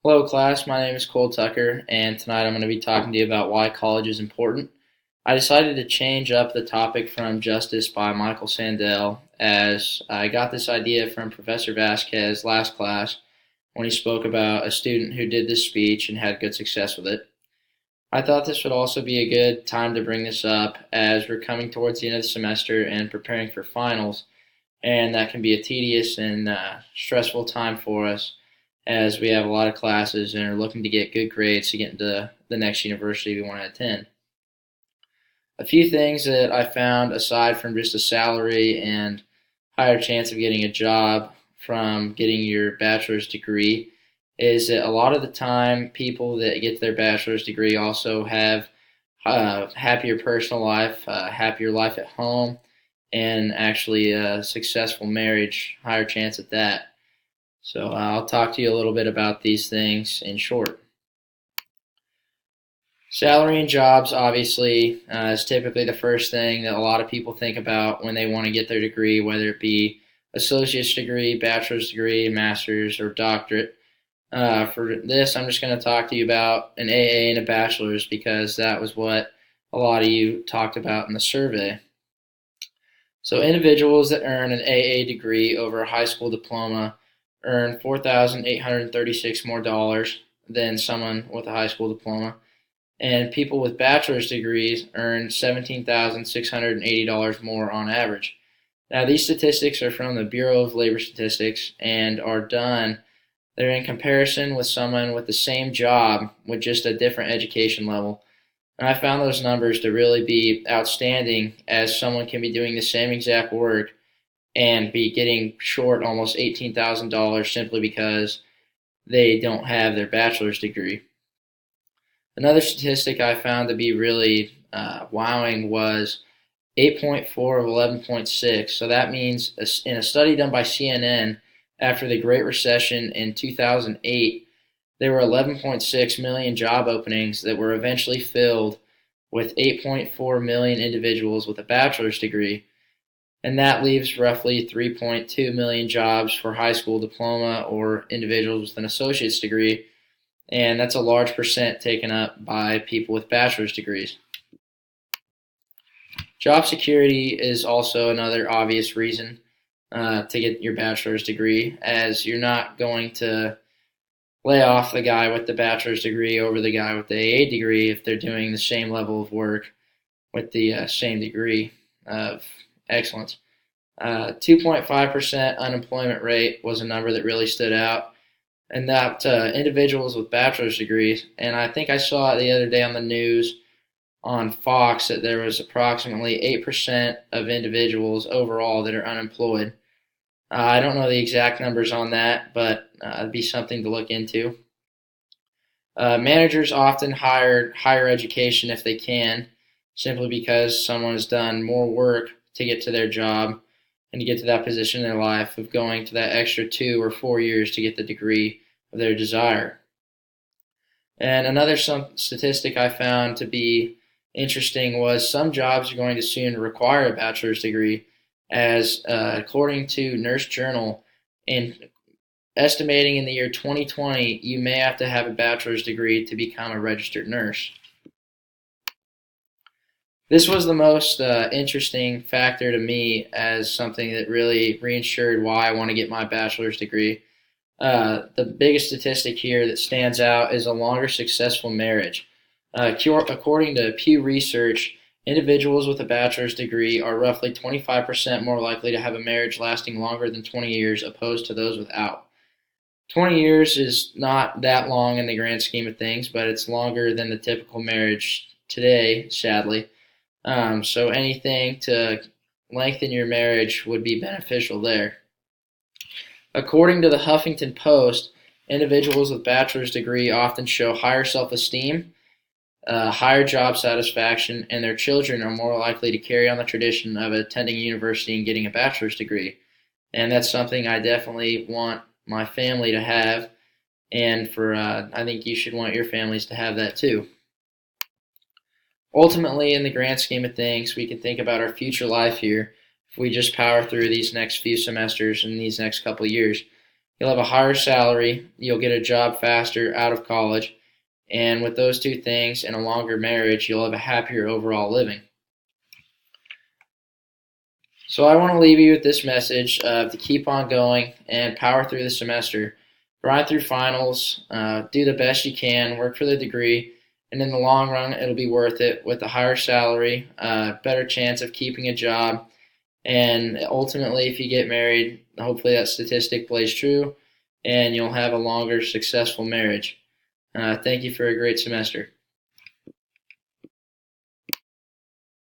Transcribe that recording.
Hello, class. My name is Cole Tucker, and tonight I'm going to be talking to you about why college is important. I decided to change up the topic from Justice by Michael Sandel, as I got this idea from Professor Vasquez last class when he spoke about a student who did this speech and had good success with it. I thought this would also be a good time to bring this up as we're coming towards the end of the semester and preparing for finals, and that can be a tedious and stressful time for us as we have a lot of classes and are looking to get good grades to get into the next university we want to attend. A few things that I found aside from just a salary and higher chance of getting a job from getting your bachelor's degree is that a lot of the time people that get their bachelor's degree also have happier personal life, happier life at home, and actually a successful marriage, higher chance at that. So I'll talk to you a little bit about these things in short. Salary and jobs, obviously, is typically the first thing that a lot of people think about when they want to get their degree, whether it be associate's degree, bachelor's degree, master's, or doctorate. For this, I'm just going to talk to you about an AA and a bachelor's because that was what a lot of you talked about in the survey. So individuals that earn an AA degree over a high school diploma earn 4,836 more dollars than someone with a high school diploma, and people with bachelor's degrees earn $17,680 more on average. Now, these statistics are from the Bureau of Labor Statistics and are done. They're in comparison with someone with the same job with just a different education level. And I found those numbers to really be outstanding as someone can be doing the same exact work and be getting short almost $18,000 simply because they don't have their bachelor's degree. Another statistic I found to be really wowing was 8.4 of 11.6. So that means in a study done by CNN after the Great Recession in 2008, there were 11.6 million job openings that were eventually filled with 8.4 million individuals with a bachelor's degree. And that leaves roughly 3.2 million jobs for high school diploma or individuals with an associate's degree, and that's a large percent taken up by people with bachelor's degrees. Job security is also another obvious reason to get your bachelor's degree, as you're not going to lay off the guy with the bachelor's degree over the guy with the AA degree if they're doing the same level of work with the same degree of excellence. 2.5% unemployment rate was a number that really stood out, and that individuals with bachelor's degrees, and I think I saw it the other day on the news on Fox that there was approximately 8% of individuals overall that are unemployed. I don't know the exact numbers on that, but it'd be something to look into. Managers often hire higher education if they can, simply because someone has done more work to get to their job and to get to that position in their life of going to that extra 2 or 4 years to get the degree of their desire. And another statistic I found to be interesting was some jobs are going to soon require a bachelor's degree, as according to Nurse Journal, in estimating in the year 2020, you may have to have a bachelor's degree to become a registered nurse. This was the most interesting factor to me as something that really reinsured why I want to get my bachelor's degree. The biggest statistic here that stands out is a longer successful marriage. According to Pew Research, individuals with a bachelor's degree are roughly 25% more likely to have a marriage lasting longer than 20 years opposed to those without. 20 years is not that long in the grand scheme of things, but it's longer than the typical marriage today, sadly. So anything to lengthen your marriage would be beneficial there. According to the Huffington Post, individuals with bachelor's degree often show higher self-esteem, higher job satisfaction, and their children are more likely to carry on the tradition of attending university and getting a bachelor's degree. And that's something I definitely want my family to have, and I think you should want your families to have that too. Ultimately, in the grand scheme of things, we can think about our future life here if we just power through these next few semesters and these next couple of years. You'll have a higher salary, you'll get a job faster out of college, and with those two things and a longer marriage, you'll have a happier overall living. So I want to leave you with this message to keep on going and power through the semester. Grind through finals, do the best you can, work for the degree, and in the long run, it'll be worth it with a higher salary, better chance of keeping a job, and ultimately, if you get married, hopefully that statistic plays true, and you'll have a longer, successful marriage. Thank you for a great semester.